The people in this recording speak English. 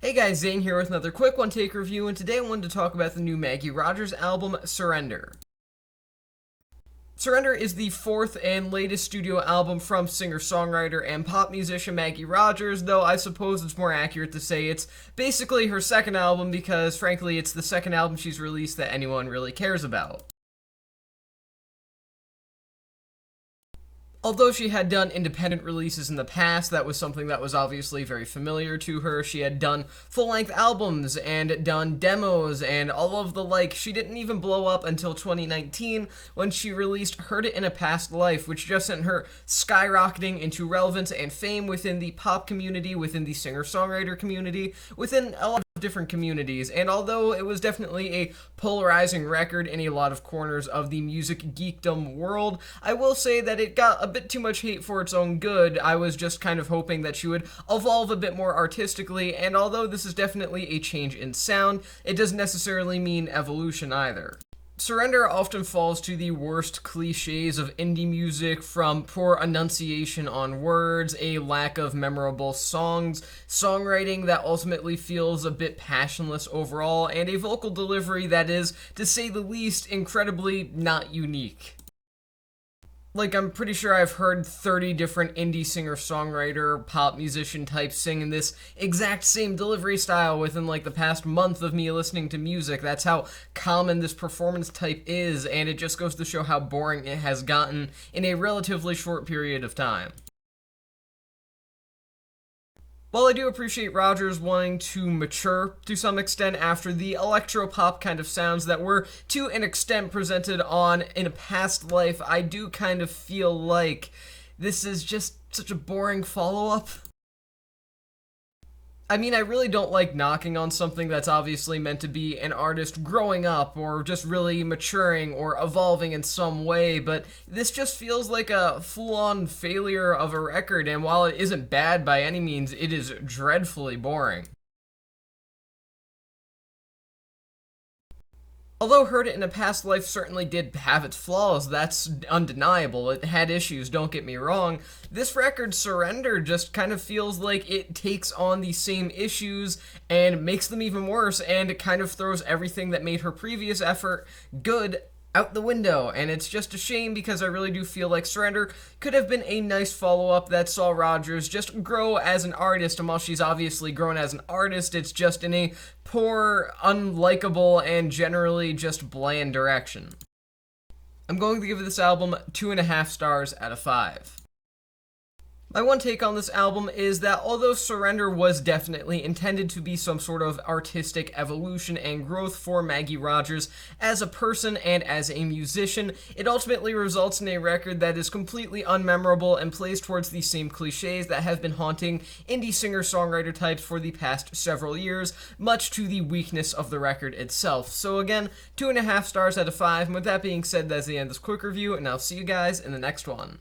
Hey guys, Zane here with another quick one-take review, and today I wanted to talk about the new Maggie Rogers album, Surrender. Surrender is the fourth and latest studio album from singer-songwriter and pop musician Maggie Rogers, though I suppose it's more accurate to say it's basically her second album because, frankly, it's the second album she's released that anyone really cares about. Although she had done independent releases in the past, that was something that was obviously very familiar to her. She had done full-length albums and done demos and all of the like. She didn't even blow up until 2019 when she released Heard It in a Past Life, which just sent her skyrocketing into relevance and fame within the pop community, within the singer-songwriter community, within a lot of different communities. And although it was definitely a polarizing record in a lot of corners of the music geekdom world, I will say that it got a bit too much hate for its own good. I was just kind of hoping that she would evolve a bit more artistically, and although this is definitely a change in sound, it doesn't necessarily mean evolution either. Surrender often falls to the worst cliches of indie music, from poor enunciation on words, a lack of memorable songs, songwriting that ultimately feels a bit passionless overall, and a vocal delivery that is, to say the least, incredibly not unique. Like, I'm pretty sure I've heard 30 different indie singer-songwriter, pop musician types singing this exact same delivery style within, like, the past month of me listening to music. That's how common this performance type is, and it just goes to show how boring it has gotten in a relatively short period of time. While I do appreciate Rogers wanting to mature to some extent after the electro-pop kind of sounds that were, to an extent, presented on In a Past Life, I do kind of feel like this is just such a boring follow-up. I mean, I really don't like knocking on something that's obviously meant to be an artist growing up or just really maturing or evolving in some way, but this just feels like a full-on failure of a record, and while it isn't bad by any means, it is dreadfully boring. Although Heard It in a Past Life certainly did have its flaws, that's undeniable. It had issues, don't get me wrong. This record, Surrender, just kind of feels like it takes on the same issues and makes them even worse, and it kind of throws everything that made her previous effort good out the window, and it's just a shame because I really do feel like Surrender could have been a nice follow-up that saw Rogers just grow as an artist, and while she's obviously grown as an artist, it's just in a poor, unlikable, and generally just bland direction. I'm going to give this album 2.5 stars out of 5. My one take on this album is that although Surrender was definitely intended to be some sort of artistic evolution and growth for Maggie Rogers as a person and as a musician, it ultimately results in a record that is completely unmemorable and plays towards the same cliches that have been haunting indie singer-songwriter types for the past several years, much to the weakness of the record itself. So again, 2.5 stars out of 5, and with that being said, that's the end of this quick review, and I'll see you guys in the next one.